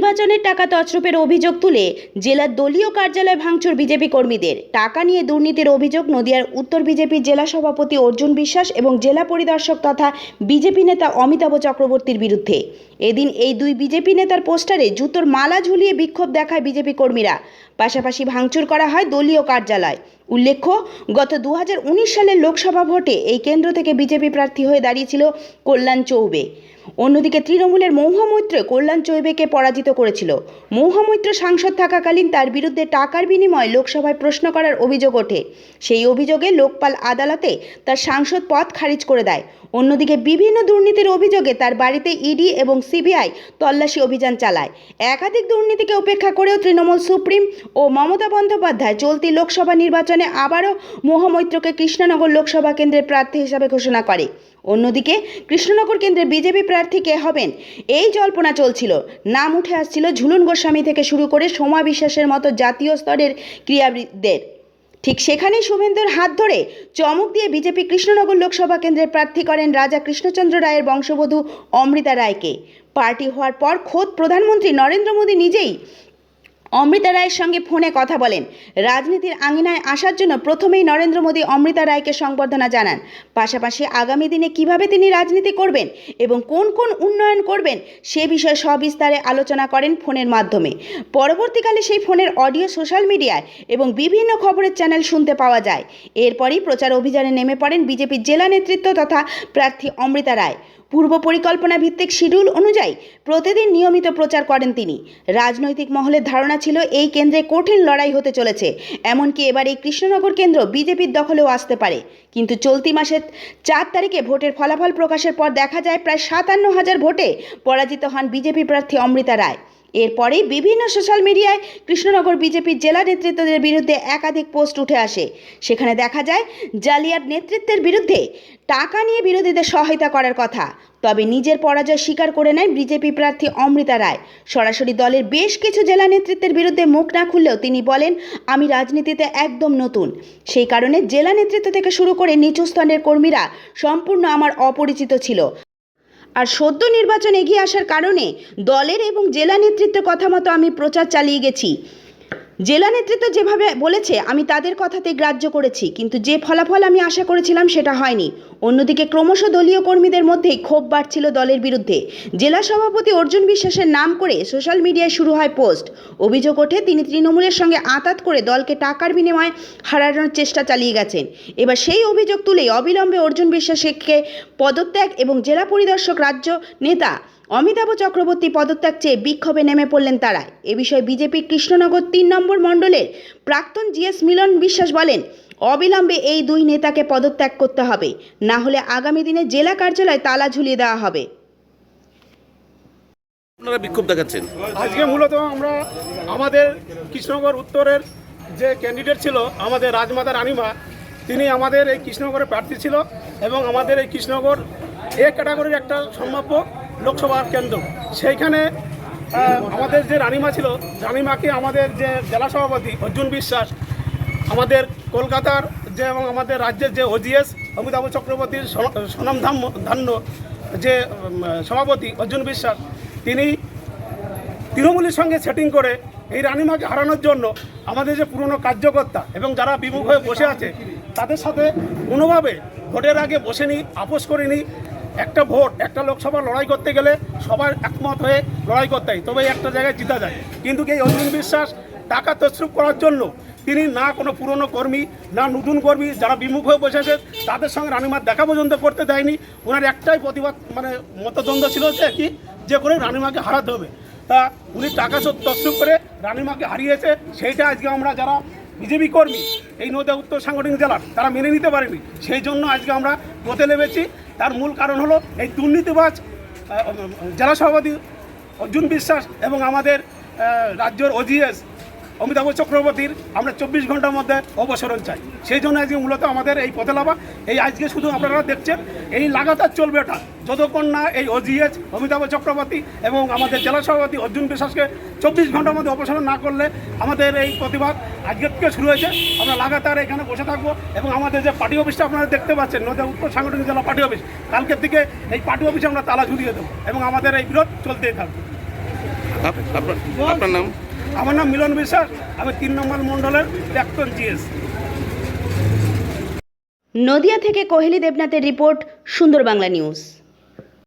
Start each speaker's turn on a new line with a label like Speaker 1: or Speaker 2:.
Speaker 1: নির্বাচনের টাকা তছরূপের অভিযোগ তুলে জেলার দলীয় কার্যালয় ভাঙচুর বিজেপি কর্মীদের। টাকা নিয়ে দুর্নীতির অভিযোগ নদিয়ার উত্তর বিজেপির জেলা সভাপতি অর্জুন বিশ্বাস এবং জেলা পরিদর্শক তথা বিজেপি নেতা অমিতাভ চক্রবর্তীর বিরুদ্ধে। এদিন এই দুই বিজেপি নেতার পোস্টারে জুতোর মালা ঝুলিয়ে বিক্ষোভ দেখায় বিজেপি কর্মীরা। পাশাপাশি ভাঙচুর করা হয় দলীয় কার্যালয়। উল্লেখ্য, গত 2019 সালের লোকসভা ভোটে এই কেন্দ্র থেকে বিজেপি প্রার্থী হয়ে দাঁড়িয়েছিল কল্যাণ চৌবে। অন্যদিকে তৃণমূলের মহুয়া মৈত্র কল্যাণ চৌবেকে পরাজিত করেছিল। মহুয়া মৈত্র সাংসদ থাকাকালীন তার বিরুদ্ধে টাকার বিনিময়ে লোকসভায় প্রশ্ন করার অভিযোগ ওঠে। সেই অভিযোগে লোকপাল আদালতে তার সাংসদ পদ খারিজ করে দেয়। অন্যদিকে বিভিন্ন দুর্নীতির অভিযোগে তার বাড়িতে ইডি এবং সিবিআই তল্লাশি অভিযান চালায়। একাধিক দুর্নীতিকে উপেক্ষা করেও তৃণমূল সুপ্রিম ও মমতা বন্দ্যোপাধ্যায় চলতি লোকসভা নির্বাচনে আবারও মহুয়া মৈত্রকে কৃষ্ণনগর লোকসভা কেন্দ্রের প্রার্থী হিসাবে ঘোষণা করে। অন্যদিকে কৃষ্ণনগর কেন্দ্রে বিজেপি প্রার্থী কে হবেন এই জল্পনা চলছিল। নাম উঠে আসছিল ঝুলন গোস্বামী থেকে শুরু করে সোমা বিশ্বাসের মতো জাতীয় স্তরের ক্রীড়াবিদদের। ঠিক সেখানেই শুভেন্দুর হাত ধরে চমক দিয়ে বিজেপি কৃষ্ণনগর লোকসভা কেন্দ্রের প্রার্থী করেন রাজা কৃষ্ণচন্দ্র রায়ের বংশবধূ অমৃতা রায়কে। পার্টি হওয়ার পর খোদ প্রধানমন্ত্রী নরেন্দ্র মোদী নিজেই অমৃতা রায়ের সঙ্গে ফোনে কথা বলেন। রাজনীতির আঙিনায় আসার জন্য প্রথমেই নরেন্দ্র মোদী অমৃতা রায়কে সংবর্ধনা জানান। পাশাপাশি আগামী দিনে কিভাবে তিনি রাজনীতি করবেন এবং কোন কোন উন্নয়ন করবেন সে বিষয়ে সবিস্তারে আলোচনা করেন ফোনের মাধ্যমে। পরবর্তীকালে সেই ফোনের অডিও সোশ্যাল মিডিয়ায় এবং বিভিন্ন খবরের চ্যানেল শুনতে পাওয়া যায়। এরপরই প্রচার অভিযানে নেমে পড়েন বিজেপির জেলা নেতৃত্ব তথা প্রার্থী অমৃতা রায়। পূর্ব পরিকল্পনা ভিত্তিক শিডিউল অনুযায়ী প্রতিদিন নিয়মিত প্রচার করেন তিনি। রাজনৈতিক মহলের ধারণা ছিল এই কেন্দ্রে কঠিন লড়াই হতে চলেছে, এমনকি এবার এই কৃষ্ণনগর কেন্দ্র বিজেপির দখলেও আসতে পারে। কিন্তু চলতি মাসের 4 তারিখে ভোটের ফলাফল প্রকাশের পর দেখা যায় প্রায় 57,000 ভোটে পরাজিত হন বিজেপি প্রার্থী অমৃতা রায়। এরপরেই বিভিন্ন সোশ্যাল মিডিয়ায় কৃষ্ণনগর বিজেপির জেলা নেতৃত্বদের বিরুদ্ধে একাধিক পোস্ট উঠে আসে। সেখানে দেখা যায় জালিয়াত নেতৃত্বের বিরুদ্ধে টাকা নিয়ে বিরোধীদের সহায়তা করার কথা। তবে নিজের পরাজয় স্বীকার করে নেয় বিজেপি প্রার্থী অমৃতা রায়। সরাসরি দলের বেশ কিছু জেলা নেতৃত্বের বিরুদ্ধে মুখ না খুললেও তিনি বলেন, আমি রাজনীতিতে একদম নতুন, সেই কারণে জেলা নেতৃত্ব থেকে শুরু করে নিচু স্তরের কর্মীরা সম্পূর্ণ আমার অপরিচিত ছিল। আর সদ্য নির্বাচন এগিয়ে আসার কারণে দলের এবং জেলা নেতৃত্বের কথা মতো আমি প্রচার চালিয়ে গেছি। জেলা নেতৃত্ব যেভাবে বলেছে আমি তাদের কথাতেই গ্রাহ্য করেছি, কিন্তু যে ফলাফল আমি আশা করেছিলাম সেটা হয়নি। অন্যদিকে ক্রমশ দলীয় কর্মীদের মধ্যেই ক্ষোভ বাড়ছিল দলের বিরুদ্ধে। জেলা সভাপতি অর্জুন বিশ্বাসের নাম করে সোশ্যাল মিডিয়ায় শুরু হয় পোস্ট। অভিযোগ ওঠে তিনি তৃণমূলের সঙ্গে আঁতাত করে দলকে টাকার বিনিময়ে হারানোর চেষ্টা চালিয়ে গেছেন। এবার সেই অভিযোগ তুলেই অবিলম্বে অর্জুন বিশ্বাসকে পদত্যাগ এবং জেলা পরিদর্শক রাজ্য নেতা অমিতাভ চক্রবর্তী পদত্যাগ চেয়ে বিক্ষোভে নেমে পড়লেন তারা। এ বিষয়ে বিজেপির কৃষ্ণনগর 3 নম্বর মণ্ডলের প্রাক্তন জিএস মিলন বিশ্বাস বলেন, অবিলম্বে এই দুই নেতাকে পদত্যাগ করতে হবে, না হলে আগামী দিনে জেলা কার্যালয়ে তালা ঝুলিয়ে দেওয়া হবে।
Speaker 2: আপনারা বিক্ষোভ দেখাচ্ছেন
Speaker 3: আজকে মূলত আমরা আমাদের কৃষ্ণনগর উত্তরের যে ক্যান্ডিডেট ছিল আমাদের রাজমাতা রানীমা, তিনি আমাদের এই কৃষ্ণনগরের প্রার্থী ছিল এবং আমাদের এই কৃষ্ণনগর এ ক্যাটাগরির একটা সম্ভাব্য লোকসভার কেন্দ্র। সেইখানে আমাদের যে রানীমা ছিল, রানীমাকে আমাদের যে জেলা সভাপতি অর্জুন বিশ্বাস, আমাদের কলকাতার যে এবং আমাদের রাজ্যের যে ওজিএস অমিতাভ চক্রবর্তীর স্বনামধন্য যে সভাপতি অর্জুন বিশ্বাস, তিনি তৃণমূলের সঙ্গে সেটিং করে এই রানীমাকে হারানোর জন্য আমাদের যে পুরনো কার্যকর্তা এবং যারা বিমুখ হয়ে বসে আছে তাদের সাথে কোনোভাবে ভোটের আগে বসেনি, আপোষ করেনি। একটা ভোট, একটা লোকসভা লড়াই করতে গেলে সবার একমত হয়ে লড়াই করতে হয়, তবেই একটা জায়গায় জিতা যায়। কিন্তু এই অর্জুন বিশ্বাস টাকা তছরূপ করার জন্য তিনি না কোনো পুরনো কর্মী না নতুন কর্মী যারা বিমুখ হয়ে বসেছে তাদের সঙ্গে রানীমার দেখা পর্যন্ত করতে দেয়নি। ওনার একটাই প্রতিবাদ মতদ্বন্দ্ব ছিল যে করে রানীমাকে হারাতে হবে। তা উনি টাকা তছরূপ করে রানীমাকে হারিয়েছে, সেইটা আজকে আমরা যারা বিজেপি কর্মী এই নদিয়া উত্তর সাংগঠনিক জেলার তারা মেনে নিতে পারেনি। সেই জন্য আজকে আমরা পথে নেমেছি। তার মূল কারণ হলো এই দুর্নীতিবাজ জেলা সভাপতি অর্জুন বিশ্বাস এবং আমাদের রাজ্যের ওজিএস অমিতাভ চক্রবর্তীর আমরা 24 ঘন্টার মধ্যে অপসারণ চাই। সেই জন্য আজকে মূলত আমাদের এই পথে লাভা। এই আজকে শুধু আপনারা দেখছেন এই লাগাতার চলবে এটা, যতক্ষণ না এই ওজিএস অমিতাভ চক্রবর্তী এবং আমাদের জেলা সভাপতি অর্জুন বিশ্বাসকে 24 ঘন্টার মধ্যে অপসারণ না করলে আমাদের এই প্রতিবাদ আজকে থেকে শুরু হয়েছে। আমরা লাগাতার এখানে বসে থাকবো এবং আমাদের যে পার্টি অফিসটা আপনারা দেখতে পাচ্ছেন নদিয়া উত্তর সাংগঠনিক জেলা পার্টি অফিস, কালকের দিকে এই পার্টি অফিসে আমরা তালা ঝুলিয়ে দেবো এবং আমাদের এই বিরোধ চলতেই থাকবে।
Speaker 2: আপনার নাম?
Speaker 3: আমার নাম মিলন বিশ্বাস, আমি 3 নম্বর মণ্ডলের প্রাক্তন জিএস।
Speaker 1: নদিয়া থেকে কোহেলি দেবনাথের রিপোর্ট, সুন্দর বাংলা নিউজ।